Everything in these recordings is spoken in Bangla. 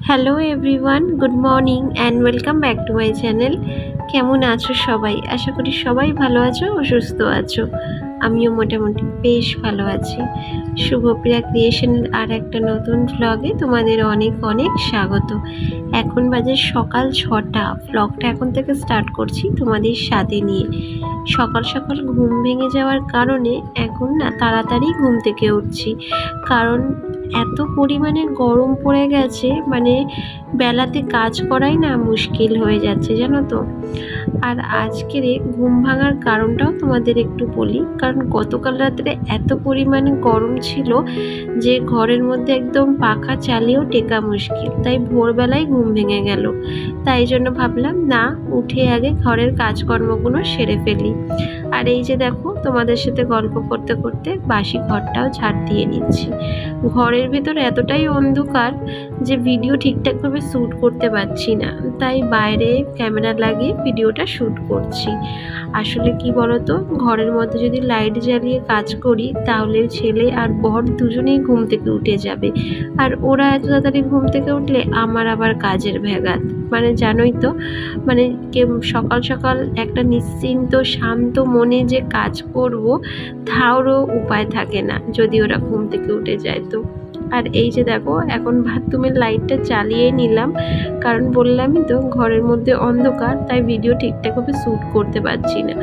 Hello everyone, good morning and welcome back to my channel. কেমন আছো সবাই? আশা করি সবাই ভালো আছো ও সুস্থ আছো। আমিও মোটামুটি বেশ ভালো আছি। শুভপ্রিয়া ক্রিয়েশনের আর একটা নতুন ভ্লগে তোমাদের অনেক অনেক স্বাগত। এখন বাজে সকাল 6টা। ভ্লগটা এখন থেকে স্টার্ট করছি তোমাদের সাথে নিয়ে। সকাল সকাল ঘুম ভেঙে যাওয়ার কারণে এখন না তাড়াতাড়ি ঘুম থেকে উঠছি, কারণ এত পরিমাণে গরম পড়ে গেছে, মানে বেলাতে কাজ করাই না মুশকিল হয়ে যাচ্ছে, জানো তো। আর আজকের ঘুম ভাঙার কারণটাও তোমাদের একটু বলি, কারণ গতকাল রাত্রে এত পরিমাণে গরম ছিল যে ঘরের মধ্যে একদম পাখা চালিয়েও টেকা মুশকিল, তাই ভোরবেলায় ঘুম ভেঙে গেল। তাই জন্য ভাবলাম না, উঠে আগে ঘরের কাজকর্মগুলো সেরে ফেলি। আর এই যে দেখো, তোমাদের সাথে গল্প করতে করতে বাসি ঘরটাও ঝাড় দিয়ে নিচ্ছি। ঘরের ভেতর এতটাই অন্ধকার যে ভিডিও ঠিকঠাকভাবে শ্যুট করতে পারছি না, তাই বাইরে ক্যামেরা লাগিয়ে ভিডিওটা শ্যুট করছি। আসলে কি বলতো, ঘরের মধ্যে যদি লাইট জ্বালিয়ে কাজ করি তাহলে ছেলে আর বর দুজনেই ঘুম থেকে উঠে যাবে, আর ওরা এত তাড়াতাড়ি ঘুম থেকে উঠলে আমার আবার কাজের ব্যাঘাত। মানে জানোই তো, মানে সকাল সকাল একটা নিশ্চিন্ত শান্ত মনে যে কাজ করব তারও উপায় থাকে না যদি ওরা ঘুম থেকে উঠে যায় তো। আর এই যে দেখো, এখন বাথরুমের লাইটটা চালিয়ে নিলাম, কারণ বললামই তো ঘরের মধ্যে অন্ধকার, তাই ভিডিও ঠিকঠাকভাবে শ্যুট করতে পারছি না,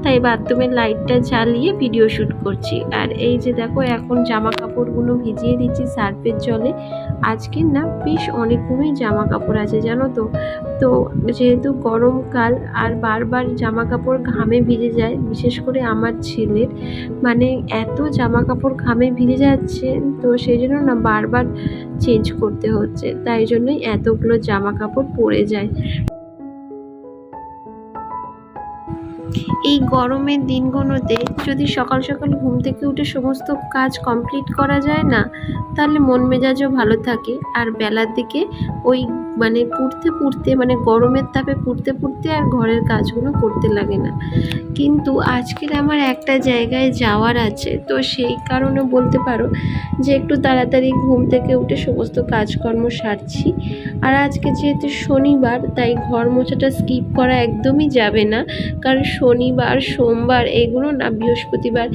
তাই বাথরুমের লাইটটা জ্বালিয়ে ভিডিও শ্যুট করছি। আর এই যে দেখো, এখন জামা কাপড়গুলো ভিজিয়ে দিচ্ছি সার্ফের জলে। আজকে না বেশ অনেকগুলোই জামা কাপড় আছে, জানো তো। তো যেহেতু গরমকাল আর বারবার জামা কাপড় ঘামে ভিজে যায়, বিশেষ করে আমার ছেলের, মানে এত জামা কাপড় ঘামে ভিজে যাচ্ছে, তো সেই জন্য না বারবার চেঞ্জ করতে হচ্ছে, তাই জন্যই এতগুলো জামা কাপড় পরে যায়। এই গরমের দিনগুলোতে যদি সকাল সকাল ঘুম থেকে উঠে সমস্ত কাজ কমপ্লিট করা যায় না, তাহলে মন মেজাজও ভালো থাকে। আর বেলার দিকে ওই মানে গরমের তাপে পুড়তে আর ঘরের কাজগুলো করতে লাগে না। কিন্তু আজকের আমার একটা জায়গায় যাওয়ার আছে, তো সেই কারণে বলতে পারো যে একটু তাড়াতাড়ি ঘুম থেকে উঠে সমস্ত কাজকর্ম সারছি। আর আজকে যেহেতু শনিবার, তাই ঘর মোছাটা স্কিপ করা একদমই যাবে না, কারণ শনিবার সোমবার এগুলো না, বৃহস্পতিবার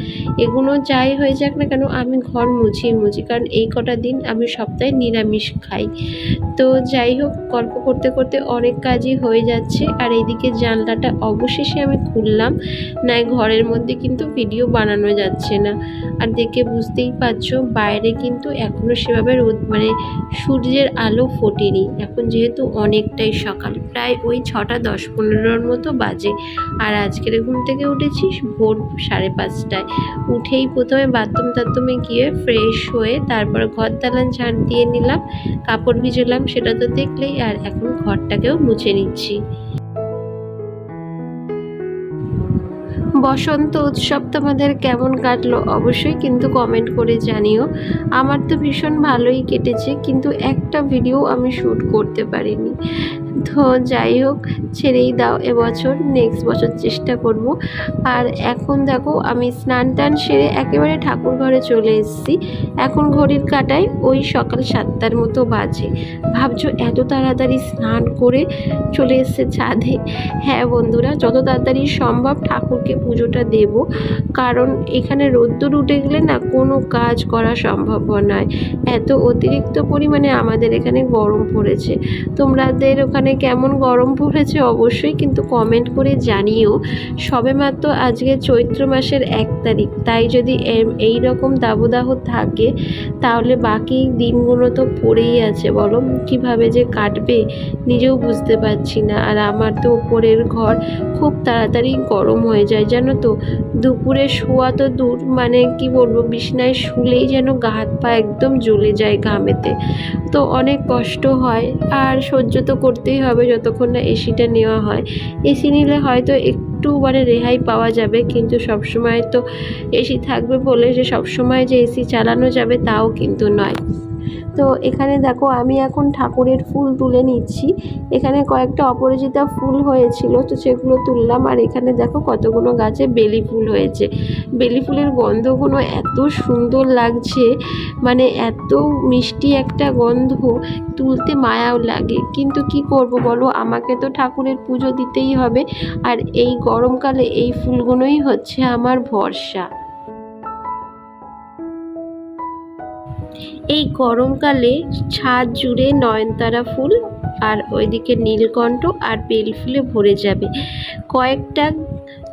এগুলো যাই হয়ে যাক না কেন, আমি ঘর মুছি, কারণ এই কটা দিন আমি সপ্তাহে নিরামিষ খাই। তো যাই হোক, গল্প করতে করতে অনেক কাজই হয়ে যাচ্ছে। আর এইদিকে জানলাটা অবশেষে আমি খুললাম, নাই ঘরের মধ্যে কিন্তু ভিডিও বানানো যাচ্ছে না। আর দেখে বুঝতেই পারছো বাইরে কিন্তু এখনও সেভাবে রোদ মানে সূর্যের আলো ফোটেনি। এখন যেহেতু অনেকটাই সকাল, প্রায় ওই 6টা 10-15 মতো বাজে। আর আজকের ঘুম থেকে উঠেছি ভোর 5:30টায়। উঠেই প্রথমে বাথরুমে গিয়ে ফ্রেশ হয়ে তারপর ঘর দালান ঝাড় দিয়ে নিলাম, কাপড় ভিজালাম, সেটা তো দেখলেই। আর এখন ঘরটাকেও মুছে নিচ্ছি। বসন্ত উৎসব তোমাদের কেমন কাটলো অবশ্যই কিন্তু কমেন্ট করে জানিও। আমার তো ভীষণ ভালোই কেটেছে, কিন্তু একটা ভিডিও আমি শ্যুট করতে পারিনি। তো যাই হোক, ছেড়েই দাও, এবছর নেক্সট বছর চেষ্টা করব। আর এখন দেখো, আমি স্নান টান সেরে একেবারে ঠাকুর ঘরে চলে এসেছি। এখন ঘড়ির কাঁটায় ওই সকাল 7টার মতো বাজে। ভাবছো এত তাড়াতাড়ি স্নান করে চলে এসেছে ছাদে? হ্যাঁ বন্ধুরা, যত তাড়াতাড়ি সম্ভব ঠাকুরকে পুজোটা দেব, কারণ এখানে রোদ্দুর উঠে গেলে না কোনো কাজ করা সম্ভব নয়। এত অতিরিক্ত পরিমাণে আমাদের এখানে গরম পড়েছে। তোমাদের ওখানে কেমন গরম পড়েছে অবশ্যই কিন্তু কমেন্ট করে জানিও। সবেমাত্র আজকে চৈত্র মাসের 1 তারিখ, তাই যদি এই রকম দাবদাহ থাকে তাহলে বাকি দিনগুলো তো পড়েই আছে। বলো কিভাবে যে কাটবে নিজেও বুঝতে পারছি না। আর আমার তো উপরের ঘর খুব তাড়াতাড়ি গরম হয়ে যায়, জানো তো। দুপুরে শোয়া তো দূর, মানে কি বলবো, বিছানায় শুলেই যেন গা হাত পা একদম জ্বলে যায় ঘামেতে। তো অনেক কষ্ট হয়, আর সহ্য তো করতেই হবে যতক্ষণ না এসিটা নেওয়া হয়। এসি নিলে হয়তো একটু রেহাই পাওয়া যাবে, কিন্তু সবসময় তো এসি থাকবে বলে যে সবসময় যে এসি চালানো যাবে তাও কিন্তু নয়। তো এখানে দেখো আমি এখন ঠাকুরের ফুল তুলে নিচ্ছি। এখানে কয়েকটা অপরাজিতা ফুল হয়েছিল, তো সেগুলো তুললাম। আর এখানে দেখো কতগুলো গাছে বেলি ফুল হয়েছে। বেলি ফুলের গন্ধগুলো এত সুন্দর লাগছে, মানে এত মিষ্টি একটা গন্ধ, তুলতে মায়াও লাগে। কিন্তু কি করব বলো, আমাকে তো ঠাকুরের পুজো দিতেই হবে। আর এই গরমকালে এই ফুলগুলোই হচ্ছে আমার ভরসা। এই গরমকালে ছাদ জুড়ে নয়নতারা ফুল আর ওইদিকে নীলকণ্ঠ আর বেল ফুলে ভরে যাবে। কয়েকটা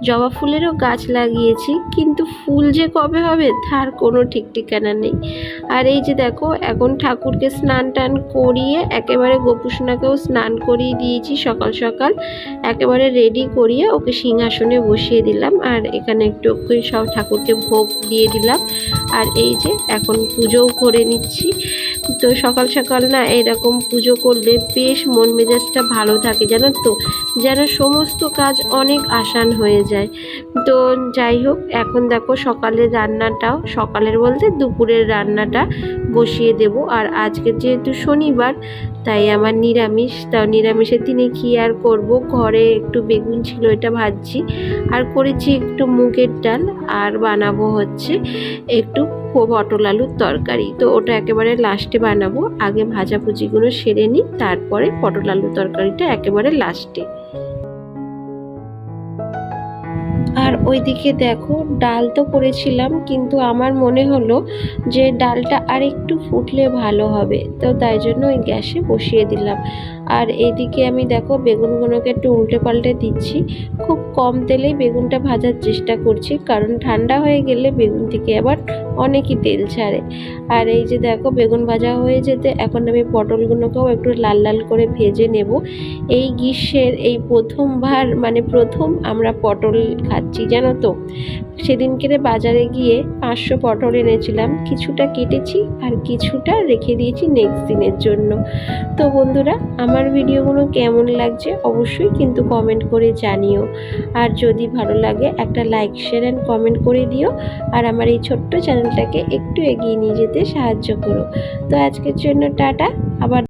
জবা ফুলেরও গাছ লাগিয়েছি, কিন্তু ফুল যে কবে হবে তার কোনো ঠিক ঠিকানা নেই। আর এই যে দেখো এখন ঠাকুরকে স্নান টান করিয়ে একেবারে গোপুসোনাকেও স্নান করিয়ে দিয়েছি সকাল সকাল, একেবারে রেডি করিয়ে ওকে সিংহাসনে বসিয়ে দিলাম। আর এখানে একটু সব ঠাকুরকে ভোগ দিয়ে দিলাম। আর এই যে এখন পুজোও করে নিচ্ছি। তো সকাল সকাল না এরকম পুজো করলে বেশ মন মেজাজটা ভালো থাকে, জানো তো, যেন সমস্ত কাজ অনেক আসান হয়ে যায়। তো যাই হোক, এখন দেখো সকালের রান্নাটাও, সকালের বলতে দুপুরের রান্নাটা বসিয়ে দেব। আর আজকে যেহেতু শনিবার তাই আমার নিরামিষ। তাও নিরামিষের দিনে কী আর করব, ঘরে একটু বেগুন ছিল এটা ভাজছি, আর করেছি একটু মুগের ডাল, আর বানাবো হচ্ছে একটু পটল আলুর তরকারি। তো ওটা একেবারে লাস্টে বানাবো, আগে ভাজাভুজিগুলো সেরে নিই, তারপরে পটল আলুর তরকারিটা একেবারে লাস্টে। আর ওইদিকে দেখো ডাল তো করেছিলাম, কিন্তু আমার মনে হলো যে ডালটা আর একটু ফুটলে ভালো হবে, তো তাই জন্য ওই গ্যাসে বসিয়ে দিলাম। আর এইদিকে আমি দেখো বেগুনগুলোকে একটু উল্টে পাল্টে দিচ্ছি। খুব কম তেলেই বেগুনটা ভাজার চেষ্টা করছি, কারণ ঠান্ডা হয়ে গেলে বেগুন থেকে আবার অনেকই তেল ছাড়ে। আর এই যে দেখো বেগুন ভাজা হয়ে যেতে এখন আমি পটলগুলোকেও একটু লাল লাল করে ভেজে নেব। এই গ্রীষ্মের এই প্রথমবার, মানে প্রথম আমরা পটল খাচ্ছি, জানো তো। সেদিনকে বাজারে গিয়ে 500 পটল এনেছিলাম, কিছুটা কেটেছি আর কিছুটা রেখে দিয়েছি নেক্সট দিনের জন্য। তো বন্ধুরা, আমার ভিডিওগুলো কেমন লাগছে অবশ্যই কিন্তু কমেন্ট করে জানিও। আর যদি ভালো লাগে একটা লাইক শেয়ার অ্যান্ড কমেন্ট করে দিও। আর আমার এই ছোট্ট চ্যানেলটাকে একটু এগিয়ে নিয়ে যেতে সাহায্য করো। তো আজকের জন্য টাটা, আবার